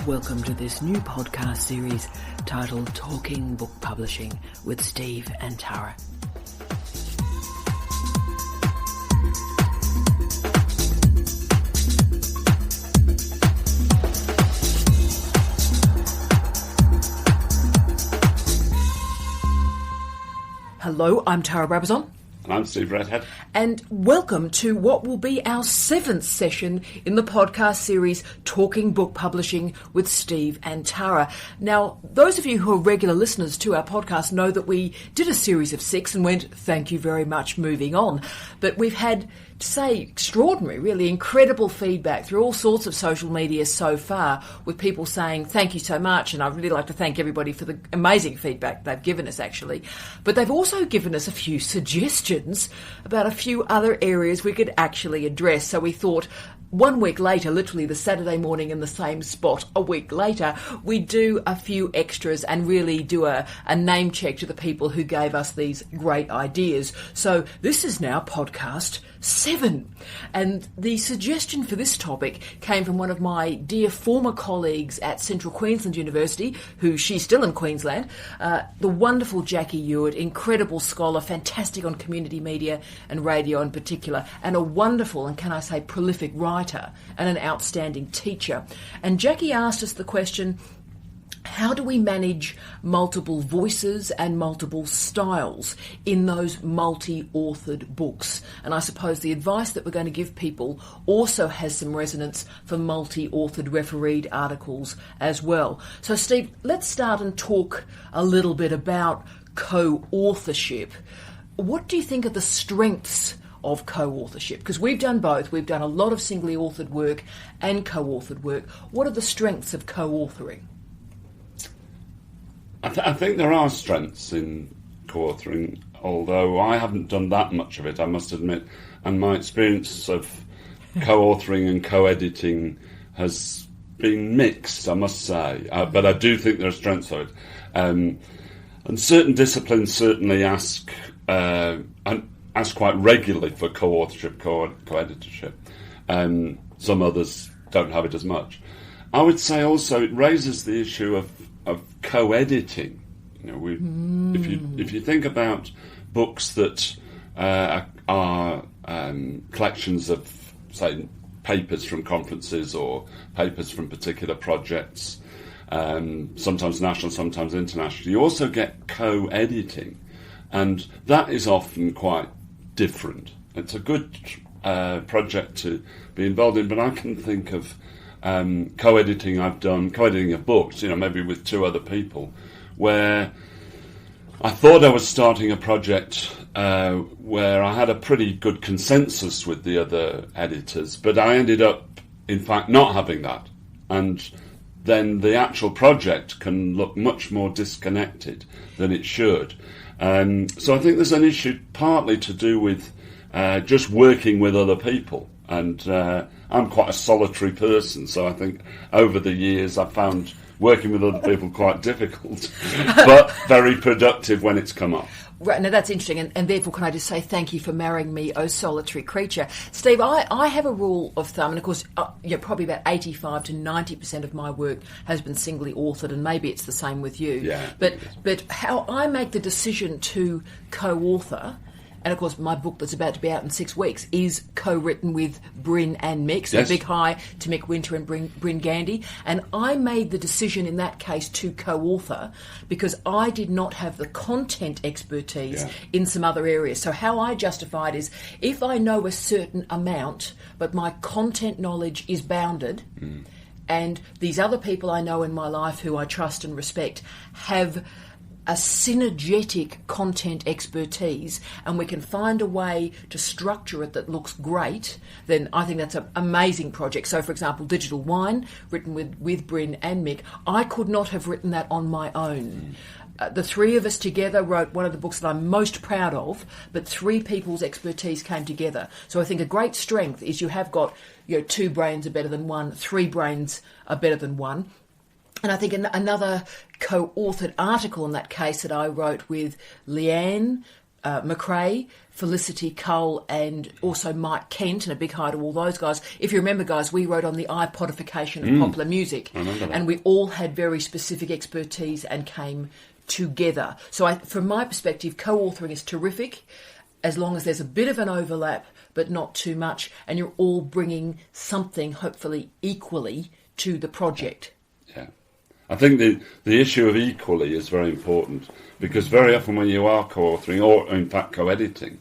Welcome to this new podcast series titled Talking Book Publishing with Steve and Tara. Hello, I'm Tara Brabazon. And I'm Steve Redhead. And welcome to what will be our 7th session in the podcast series Talking Book Publishing with Steve and Tara. Now, those of you who are regular listeners to our podcast know that we did a series of 6 and went, thank you very much, moving on. But we've had, to say, extraordinary, really incredible feedback through all sorts of social media so far, with people saying thank you so much, and I'd really like to thank everybody for the amazing feedback they've given us, actually. But they've also given us a few suggestions about a few other areas we could actually address. So we thought 1 week later, literally the Saturday morning in the same spot, a week later, we do a few extras and really do a name check to the people who gave us these great ideas. So this is now podcast 7. And the suggestion for this topic came from one of my dear former colleagues at Central Queensland University, who she's still in Queensland, the wonderful Jackie Ewart, incredible scholar, fantastic on community media and radio in particular, and a wonderful and, can I say, prolific writer and an outstanding teacher. And Jackie asked us the question, how do we manage multiple voices and multiple styles in those multi-authored books? And I suppose the advice that we're going to give people also has some resonance for multi-authored refereed articles as well. So Steve, let's start and talk a little bit about co-authorship. What do you think are the strengths of co-authorship? Because we've done both. We've done a lot of singly authored work and co-authored work. What are the strengths of co-authoring? I think there are strengths in co-authoring, although I haven't done that much of it, I must admit. And my experience of co-authoring and co-editing has been mixed, I must say. But I do think there are strengths of it. And certain disciplines certainly ask quite regularly for co-authorship, co-editorship. Some others don't have it as much. I would say also it raises the issue of co-editing. You know, if you think about books that are collections of, say, papers from conferences or papers from particular projects, sometimes national, sometimes international, you also get co-editing, and that is often quite different. It's a good project to be involved in, but I can think of co-editing I've done, co-editing of books, maybe with 2 other people, where I thought I was starting a project where I had a pretty good consensus with the other editors, but I ended up, in fact, not having that. And then the actual project can look much more disconnected than it should. So I think there's an issue partly to do with just working with other people. And I'm quite a solitary person, so I think over the years I've found working with other people quite difficult, but very productive when it's come up. Right, now that's interesting, and therefore can I just say thank you for marrying me, oh solitary creature. Steve, I have a rule of thumb, and of course probably about 85 to 90% of my work has been singly authored, and maybe it's the same with you. Yeah. But how I make the decision to co-author, and of course my book that's about to be out in 6 weeks is co-written with Bryn and Mick, so yes. A big hi to Mick Winter and Bryn Gandy. And I made the decision in that case to co-author because I did not have the content expertise in some other areas. So how I justified is if I know a certain amount, but my content knowledge is bounded, and these other people I know in my life who I trust and respect have a synergetic content expertise, and we can find a way to structure it that looks great, then I think that's an amazing project. So, for example, Digital Wine, written with Bryn and Mick, I could not have written that on my own. The 3 of us together wrote one of the books that I'm most proud of, but 3 people's expertise came together. So I think a great strength is you have got 2 brains are better than 1, 3 brains are better than 1. And I think another co-authored article in that case that I wrote with Leanne, McRae, Felicity Cole, and also Mike Kent, and a big hi to all those guys. If you remember, guys, we wrote on the iPodification of popular music, and we all had very specific expertise and came together. So from my perspective, co-authoring is terrific, as long as there's a bit of an overlap, but not too much, and you're all bringing something, hopefully equally, to the project. Yeah. I think the issue of equally is very important, because very often when you are co-authoring, or in fact co-editing,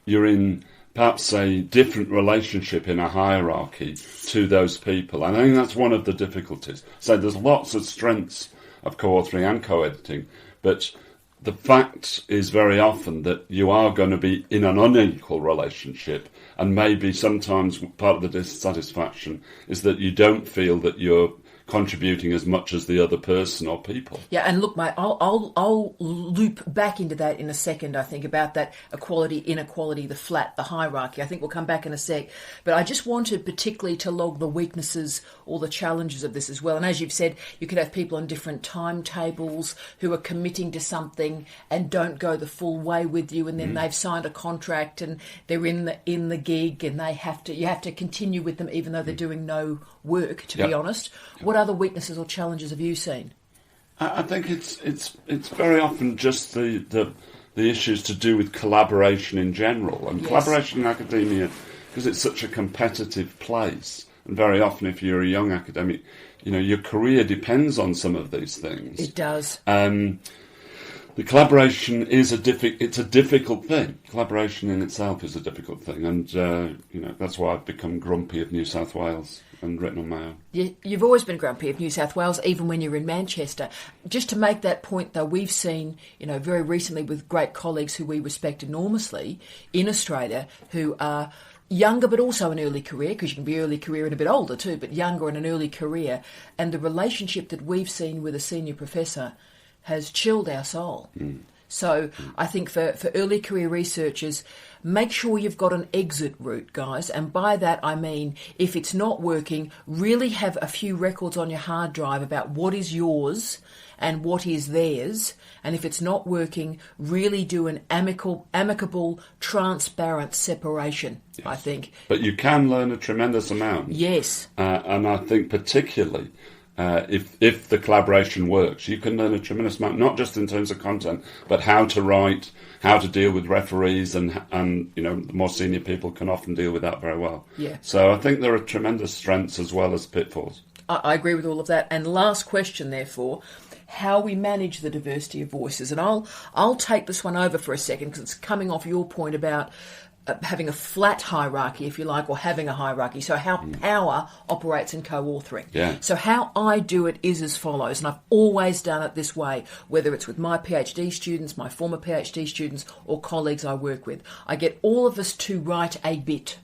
you're in perhaps a different relationship in a hierarchy to those people. And I think that's one of the difficulties. So there's lots of strengths of co-authoring and co-editing, but the fact is very often that you are going to be in an unequal relationship, and maybe sometimes part of the dissatisfaction is that you don't feel that you're contributing as much as the other person or people. Yeah, and look, mate, I'll loop back into that in a second, I think, about that equality, inequality, the flat, the hierarchy. I think we'll come back in a sec. But I just wanted particularly to log the weaknesses or the challenges of this as well. And as you've said, you could have people on different timetables who are committing to something and don't go the full way with you, and then they've signed a contract and they're in the gig, and you have to continue with them even though they're doing no work, to be honest. What other weaknesses or challenges have you seen? I think it's very often just the issues to do with collaboration in general, and collaboration in academia, because it's such a competitive place, and very often if you're a young academic, your career depends on some of these things. It does. The collaboration is a difficult thing. Collaboration in itself is a difficult thing, and that's why I've become grumpy of New South Wales and written on my own. You've always been grumpy of New South Wales, even when you're in Manchester. Just to make that point, though, we've seen, very recently with great colleagues who we respect enormously in Australia, who are younger but also an early career, because you can be early career and a bit older too, but younger and an early career, and the relationship that we've seen with a senior professor has chilled our soul. So I think for early career researchers, make sure you've got an exit route, guys. And by that I mean, if it's not working, really have a few records on your hard drive about what is yours and what is theirs. And if it's not working, really do an amicable, transparent separation, I think. But you can learn a tremendous amount. Yes. And I think particularly if the collaboration works, you can learn a tremendous amount, not just in terms of content, but how to write, how to deal with referees, and the more senior people can often deal with that very well. Yeah. So I think there are tremendous strengths as well as pitfalls. I agree with all of that. And last question, therefore, how we manage the diversity of voices. And I'll take this one over for a second, because it's coming off your point about having a flat hierarchy, if you like, or having a hierarchy. So how power operates in co-authoring. Yeah. So how I do it is as follows, and I've always done it this way, whether it's with my PhD students, my former PhD students, or colleagues I work with. I get all of us to write a bit.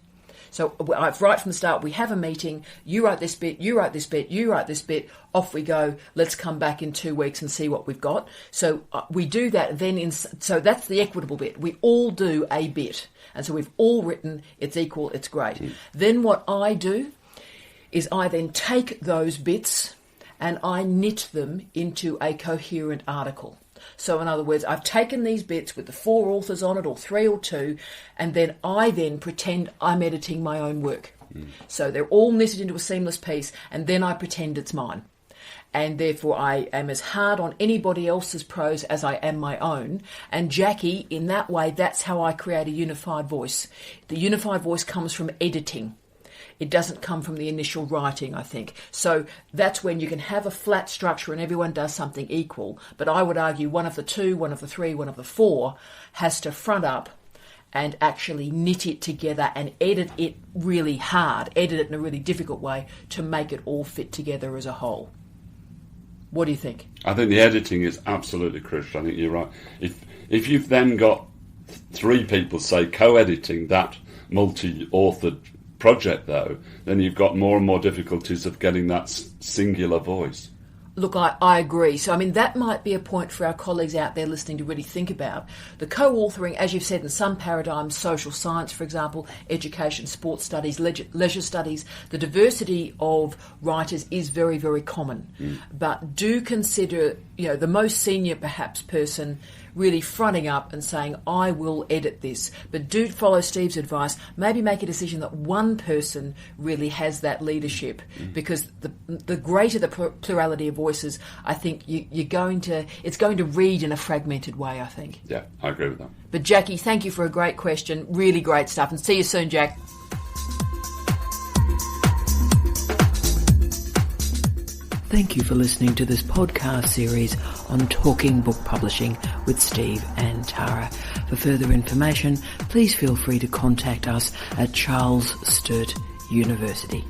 So right from the start, we have a meeting, you write this bit, you write this bit, you write this bit, off we go, let's come back in 2 weeks and see what we've got. So we do that then, so that's the equitable bit. We all do a bit. And so we've all written, it's equal, it's great. Then what I do is I then take those bits and I knit them into a coherent article. So in other words, I've taken these bits with the 4 authors on it, or 3 or 2, and then I pretend I'm editing my own work. So they're all knitted into a seamless piece, and then I pretend it's mine. And therefore I am as hard on anybody else's prose as I am my own. And Jackie, in that way, that's how I create a unified voice. The unified voice comes from editing. It doesn't come from the initial writing, I think. So that's when you can have a flat structure and everyone does something equal. But I would argue one of the 2, one of the 3, one of the 4 has to front up and actually knit it together and edit it really hard, edit it in a really difficult way to make it all fit together as a whole. What do you think? I think the editing is absolutely crucial. I think you're right. If you've then got 3 people, say, co-editing that multi-authored project, though, then you've got more and more difficulties of getting that singular voice. Look, I agree. So, I mean, that might be a point for our colleagues out there listening to really think about. The co-authoring, as you've said, in some paradigms, social science, for example, education, sports studies, leisure studies, the diversity of writers is very, very common. But do consider, the most senior, perhaps, person really fronting up and saying, I will edit this. But do follow Steve's advice. Maybe make a decision that one person really has that leadership, because the greater the plurality of voices, I think it's going to read in a fragmented way, I think. Yeah, I agree with that. But Jackie, thank you for a great question. Really great stuff. And see you soon, Jack. Thank you for listening to this podcast series on talking book publishing with Steve and Tara. For further information, please feel free to contact us at Charles Sturt University.